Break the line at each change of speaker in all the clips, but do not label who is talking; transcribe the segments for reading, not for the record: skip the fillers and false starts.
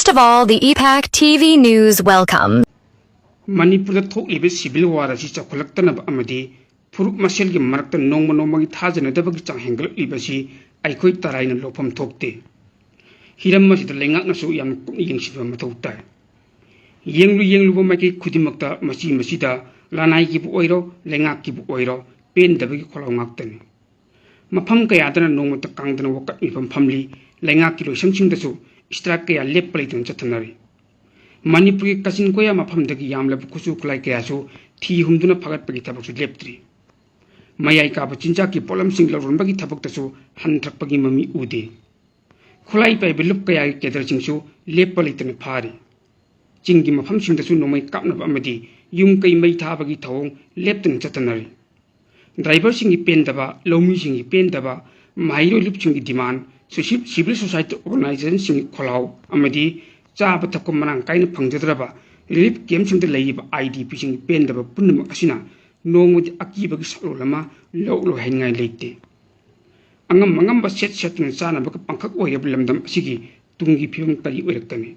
First of all, the EPAC TV News welcome.
Manipur thoklibe civil war asi chakhulaktana amadi furuk masel gi marakta nongma nongma gi thajana dabagi chang hengal ibasi aikhoi taraina lofam thokte hiram masi da lengak na su yam yingsiba mathau tai yenglu bo maki khudimakta masi da lanai gi bu oiro lengak gi bu oiro pen dabagi kholaw ngaktani mafam kaya dana nongma ta kangdana wakat ifam famli lengak ki loisam sing da su strike kaya lep palitan chathanari Manipur ki kasin koya mafam dagi yamla kusu kulai kaya su thi humduna phagat pagi thabak su leptri mayai ka ba chincha ki polam sing lorun bagi thabak ta su han thak pagi mami ude khulai pai belup kaya ki kedar sing su lep palitan phari chingi mafam sing da su nomai kapna ba amadi yum kai mai tha bagi thawong leptan chatanari driver sing ki pen daba lomi sing ki pen daba mairo lup sing ki demand so civil society organization sing kholaw amadi Chaba Tako Manang kind of Pangdraba, relief games in the lay IDP sing pen the Punam Asina, no with Akiba Solama, low hanging late. Angamangamba set in Sana Pankak way of Lamdam Sigi, Tungi Pium Kari Urekani.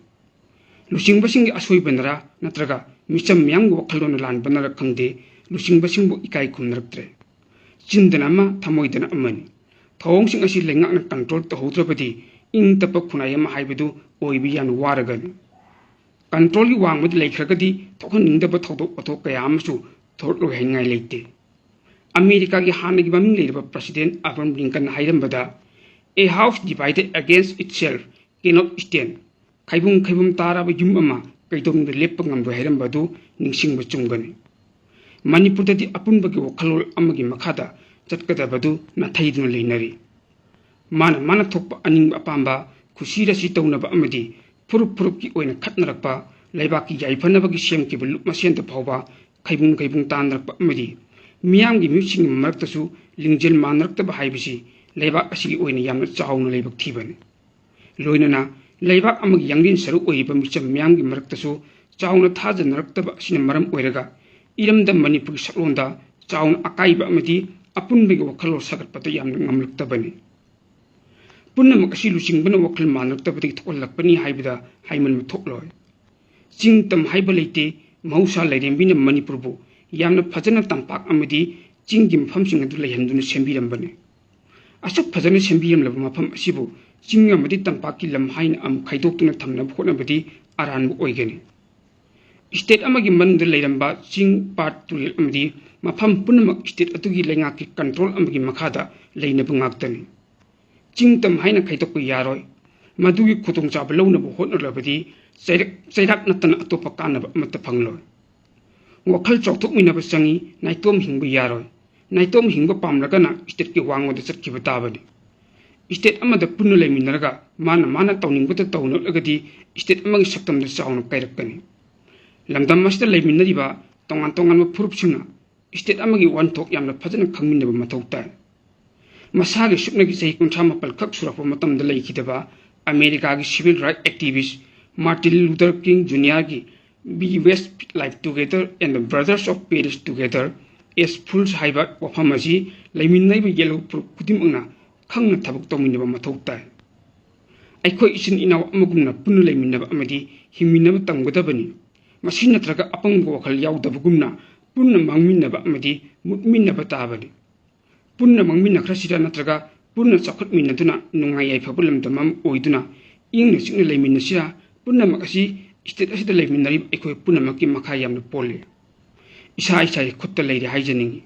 Lushing Basing Asui Benra, Natraga, Mr. Myang Wakalon land Banara Kande, Lushing Basing Ikai Kunraktre. Chindanama, Tamoidan Amani. Tong sing as Lenga and control the Hotrapati. In the Pakunayam Haibedu, Oibian Waragan. Control you one with Lake Rakadi, talking in the Batoto, Otokayamsu, Toto Hanga Late. America Hanagam later President Abraham Lincoln Haidambada. A house divided against itself cannot stand. Kaibum Tara Yumama, Kaidum the Lepangam Herambadu, Ningsing Chungani. Manipur the Apunbaki Wakalo Amagi Makata, Chatkata Badu, Nataidun Linari. Mana thokpa aning apamba kusira si tawnaba amadi purup ki oina khatnarakpa laibaki yaifanabagi semki bulu masen ta phawba khaibung tanrakpa amadi miyamgi musing maraktasu lingjel manraktaba haibisi laibak asigi oina yamna chawna laibak thibani loinana laibak amagi yanglin saru oiba micham miyamgi maraktasu chawna thajanraktaba asina maram oiraga iramda manipur saklonda chawna akaiba amadi apunbegi wakhalo sagatpata yamna ngamlaktabani Punna makasi lusing bana wakil manak tabati tolak pani haibida haiman mathokloi sing tam haibalite mausa lairem bina manipurbu yamna phajana tampak amadi chingim famsing adu laihanduna sembiram bane asuk phajana sembiram laba mafam asibu ching amadi tampak ki lam hain am khaidoktuna thamna khona badi aran bu oigani state amagi mandu lairamba ching part turil amadi mafam punna state atugi lenga ki control amagi makhada leina bungaktani Chingtam Haina Kaitoku Yaroi, Madugi Kutung Chabalona Hotno Labadi, Saydak Natan Atopakana Matapanglo. Wakal Chok took me never sangi, Naitom Hingu Yaroi, Naitom Hingu Pamlagana, State Wang with the Circuitabadi. State Amada Punule Minaga, Mana Towning with the Town Agadi, State among Septum the sound of Kairakani. Lamdam Master Leminariba, Tongan Purpsuna, State Amagi one talk yam the President coming of Matota. Masagi Shupnagi say Kuntamapal Kaksura from Matam the Lake Hidaba, America civil rights activist Martin Luther King Jr. B. West Life Together and the Brothers of Paris Together as Pulse Hybrid of Hamazi, Laminai Yellow Putimuna, Kang Tabuk Tominaba Matota. I question in our Muguna Punulaminaba Amadi, Himinaba Tangutabani, Machina Traga Apango Kalyao the Bugumna, Punamang Minaba Amadi, Mutminaba Tabadi. Punna Mangmina Krasida Natraga, Punna Sakut Minatuna, Nungai Pabulam the Mam Oiduna, Ing Signal Minasia, Punna Makasi, State as the Laminari Equi Punamaki Makayam the Poli. Isai cut the lady hygienic.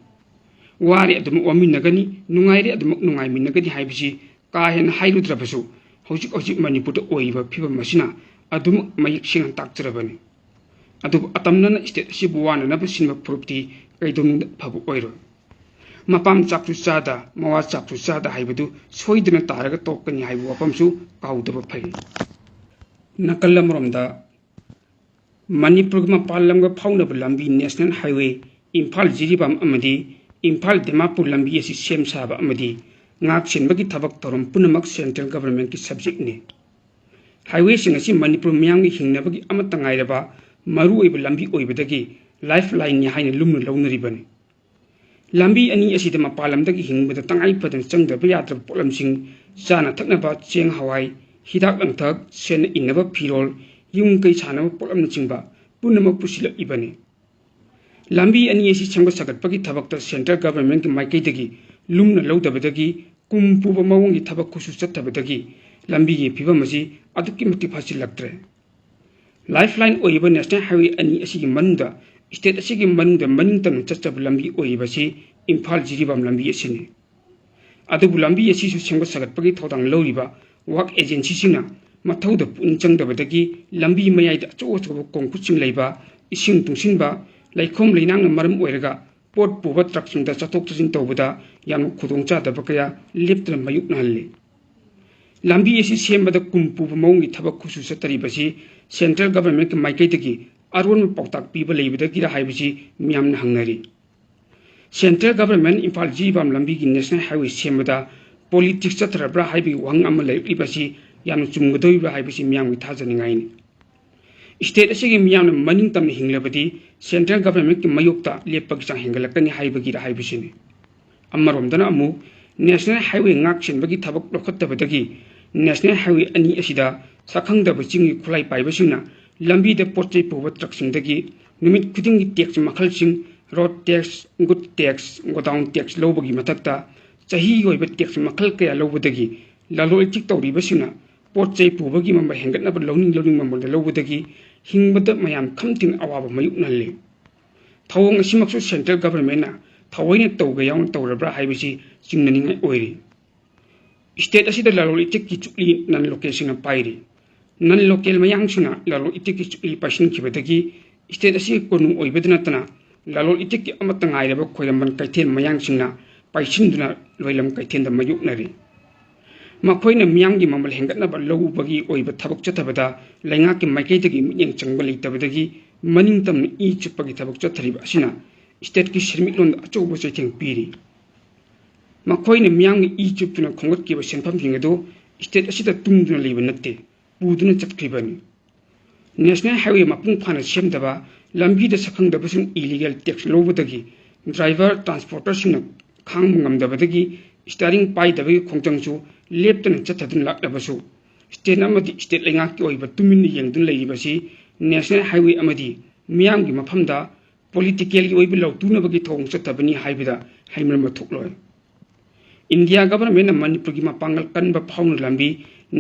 Wari at the Waminagani, Nungai at the Nungai Minagadi Hibisi, Kai and Haidu Trapasu, Hosik Mani put Oiva Piva Machina, Adum Mayik Sing and Taktrabani. Adub Atamnan State Shibuan and Abasin property, Kaidun Pabu Oiro. Mapam Chapusada, Mawa Chapusada Haibu, Soidina Taraga Tokani Haiwapamsu, Kaudaba Pai. Nakalamromda Manipurma Palanga Poundable Lambi National Highway, Impal Jiribam Amadi, Impal Demapur Lambi as Shem Saba Amadi, Nakshin Bagi Tabak Torum Punamak Central Government subject ne. Highway Singasi Manipur Miangi Hinabagi Amatangairaba, Maru Lambi Oibadagi, Lifeline Yahain Lumen Lone Ribbon. Lambi ani asida mapalam dagi hingba tangai padan changda bayatra polam sing sana thakna ba cheng hawai हिदाक लंथक Sen इन्नब फिरोल yung kay sana polam na chingba punna pusila ibani lambi ani esi changba sagat pagi thabak ta central government ki maikai dagi lumna lawdabadagi kumpu ba mawong gi thabak khusu chattabadagi lambi gi phiba maji adukki mutti phasi lagtre lifeline oiba national highway ani esi gi manda state esi gi manda manintan chachab lambi oiba si imphal jiribam lambi esi ne adubu lambi esi su changba sagat pagi thodang lawriba work agency sina mathauda pun changdabadagi lambi mayai da acho kongkuching leiba ising tungsinba laikhom leinang na maram oiraga pot puba trucksing da chatok chajin tawbada yam khudongcha da bakaya leptra mayuk nalle lambi esi sembada kumpu maungi thabak khusu satari basi central government maikai dagi arwan pautak piba leibadagi ra haibasi miyam na hangnari central government imphal jibam lambi gi national highway sembada politics chatrabra haibi wang am leibasi yam chumgadoi ba haibasi miyam gi thajaningai ni state asigi miyam na maning tam hinglabadi central government ki mayokta lepag sang hingalakani haibagi ra haibasi ni amarom dana amu national highway ngak chen bagi thabak lokhattabadagi national highway ani asida sakhangdaba chingi khulai paibasina lambi de porchei puba trucksing dagi numit kuding tax makhal sing road tax good tax godown tax lobagi matakta chahi goiba tax makhal kaya lobadagi lalol chik tawribasina porchei pubagi mamba hengatnaba loning mamba lobadagi hingbada mayam khamting awaba mayuk nalle thawong asimaksu central government na thawoina tawga yawn tawrabra haibasi chingnaningai oiri state asida lalol itik ki chukli nan location na pairi nan local mayang sina lalol itik ki chukli pashin kibadagi state asi konu oibadna tana lalol itik ki amatang airaba khoyamban kaithel mayang sina paisinduna loilam kaithen da mayuk nari makoina miyang gi mamal hengatna ba low bagi oiba thabak chathabada lainga ki maikai dagi miyang changba leitabadagi maning tam i chupagi thabak chathariba asina state ki shirmiklon achobo chaitheng piri makoina miyang i chuptuna khongat ki ba senpham jingado state asida tungduna leiba natte puduna chatkribani national highway mapung phana semdaba lambi da sakhangdaba sun illegal tax lobadagi driver transporter sina khang ngamdabadagi steering pai dabagi khongchangchu leptana chathadun laklabasu state amadi state lenga ki oiba tumin yengdun leibasi national highway amadi miyam gi maphamda political gi oiba lautuna bagi thong chathabani haibida haimar mathukloy india government manipur gi mapangal kanba phawna lambi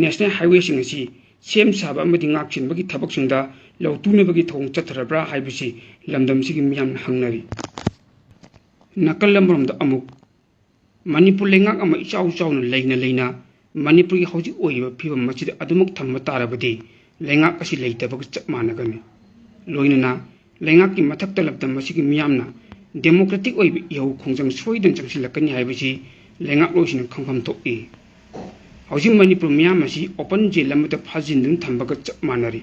national highway singasi sem saba amadi ngakchin bagi thabak singda lautuna bagi thong chatharabra haibasi lamdam sigi miyam hangnari nakal lamrom da amuk manipur lengak ama ichau chauna leina manipur gi hauji oiba phibam machida adumuk thamma tarabadi lengak asi leitabag chapmanagani loinana lengak ki mathak talabdam masigi miyamna democratic oiba yau khongjang soidan changsilakani haibasi lengak loisina khangpham thoki hauji manipur miyam asi open jail lamata phajindun thambaga chapmanari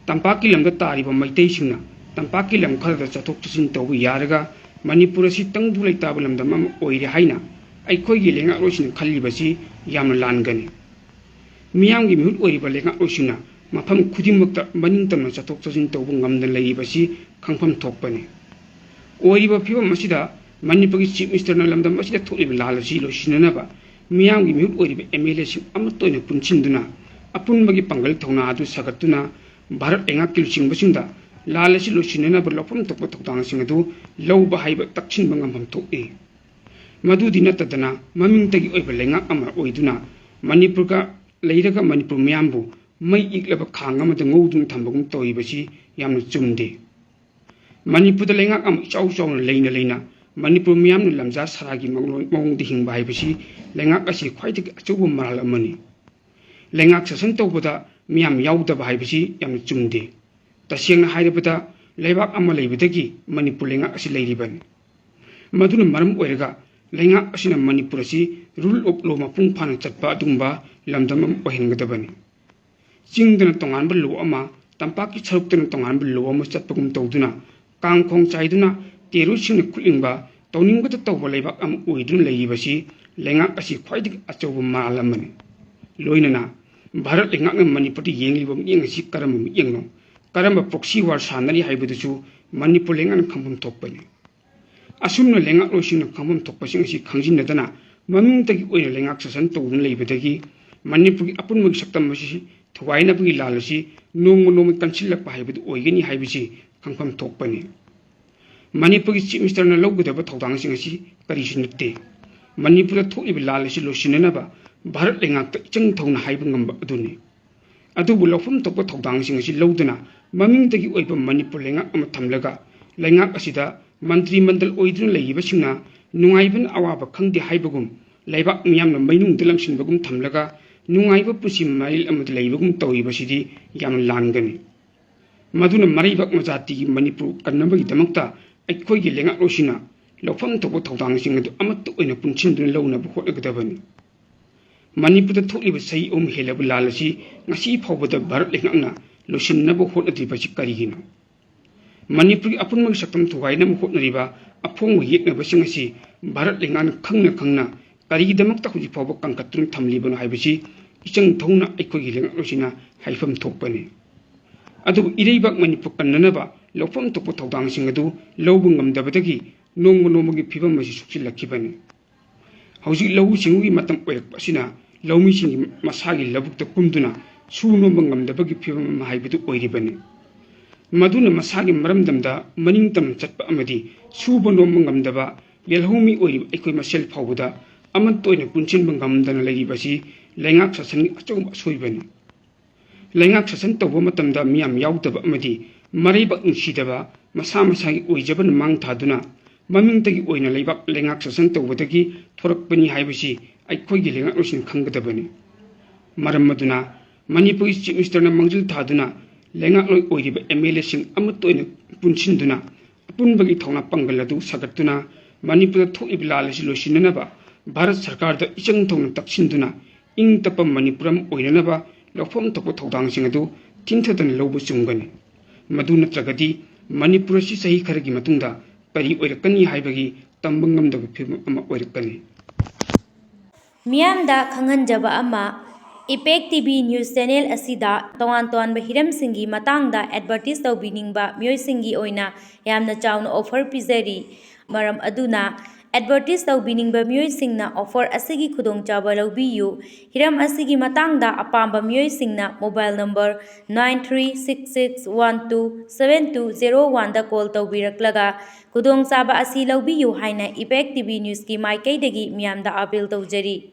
tampaki lamda tariba maitai singna tampaki lam khalda chathok chasin tawbu yaraga manipur asi tangdu leitaba lamdam am oire haina aikhoi gi lenga roisina khallibasi yamna langani miyam gi mihut oiriba lenga roisina mafam khudimukta maningtamna chathok chajin tawbu ngamda leibasi khangpham thokpani oiriba phibam masida manipur gi chief minister na lamdam masida tholiba lalasi loisinanaba miyam gi mihut oiriba mla sim amatoina punchinduna apunbagi pangal thona adu sagatuna bharat enga kilsing basinda lalasi loisinana berlopum tokpa toktang sing adu lawba haiba taksin bangam ham thoki madu dinatadana maming tagi oiba lenga ama oiduna manipur ka leiraga manipur miyambu mai iklaba khanga ma ngodung thambagum toibasi yamna chumde manipur da lenga am chau chau leina manipur miyam na lamja saragi mawong di hingba haibasi lenga asi khwaiti achubu maral amani lenga sasan tawbada miyam yaudaba haibasi yamna chumde tasiyang hairabada leibak ama leibadagi manipur lenga asi leiribani maduna maram oiraga lenga asina manipur asi rule of law mapung phana chatpa adumba lamdamam ohengadabani chingdana tonganba law ama tampaki charuktana tonganba law ama chatpagum tawduna kangkhong chaiduna teru singna khulingba tawningbata tawba leibak am oiduna leibasi lenga asi khwaidik achobu malamani loinana bharat lenga na manipur ti yenglibam yengasi karamam yengno karamba proxy war sanari haibudusu manipur lenga na khambam thokpani asumna lengak loisina khambam thokpasing si khangjinadana maming tagi oina lengak sasan tawdun leibadagi Manipur apun saktam masi thuwaina bagi lalasi nong kanchilak pa haibadu oigani haibisi kangfam thokpani. Manipur Chief Minister na lawgudaba thodang sing asi karisu natte. Manipur thokliba lalasi losinanaba Bharat lengakta ichang thawna haiba ngamba aduni. Adubu lawfam thokpa thodang sing asi lawduna mamingdagi oiba Manipur lengak ama thamlaga lengak asida Mantri Mandal oiduna layiba singna nungaiban awaba khangdi haibagum laibak miyamna mainung dilangsinbagum thamlaga nungaiba pusi mail amad laibagum tawiba sidi yam langani. Maduna maribak majati Manipur kannabagi damakta aikhoigi lengak rosina lawfam thokpa thodang sing adu amattu oina punchinduna lawnaba hotnagadabani. Manipur da thokliba sai helabu lalasi ngasi phawbada Bharat lengakna losinnabu hotnadriba si karigino. Manipur apunmag saktam thuwaina mu hotnariba apong yeknaba sing asi Bharat lengakna khangna karigidamakta huji phawba kangkatrung thamlibano haibasi ichang thawna aikhoigi lengak rosina haifam thokpani. Adu ireibak Manipur kannanaba lawfam thokpa thodang sing adu lawbu ngamdabadagi nongmagi phibam masi suksilakibani. Hauji lawu singugi matam oirakpa asina lawmi singi masagi labukta kumduna sunomba ngamdabagi phibam haibadu oiribani. Maduna masagi maramdamda maningtam chatpa amadi suba nomba ngamdaba yelhomi oirib aikoi masel phawbuda amattoina punchinba ngamdana lairibasi lengak sasan achauba soibani. Lengak sasan tawba matamda miyam yaudaba amadi maribak nungsidaba masagi oijabana mang thaduna mamingdagi oina laibak lengak sasan tawbadagi thorakpani haibasi aikhoigi lengak rosin khanggadabani. Maram maduna Manipur Chief Minister na mangjil thaduna lengak loi oiriba MLA sing amattoina punchinduna apunbagi thawna pangaladu sagatuna Manipur thokliba lalasi losinanaba Bharat Sarkar da ichang thawna taksinduna ing tapa Manipuram oinanaba lawfam thokpa thodang sing adu tinthadana lawbu chungani. Madu natragadi Manipur si sahi kharagi matungda kari oirakani haibagi tamba ngamdaba phibam ama oirakani.
Miyamda khanganjaba ama Impact TV News Channel asida tongan hiram singi matangda advertise tawbiningba miyoi singi oina yamna chawna offer pizari maram aduna advertise tawbiningba miyoi singna offer asigi khudongchaba lawbiyu hiram asigi matangda apamba miyoi singna mobile number 9366127201 da call tawbiraklaga khudongchaba asi lawbiyu haina Impact TV News ki maikaidagi miyamda appeal tawjari.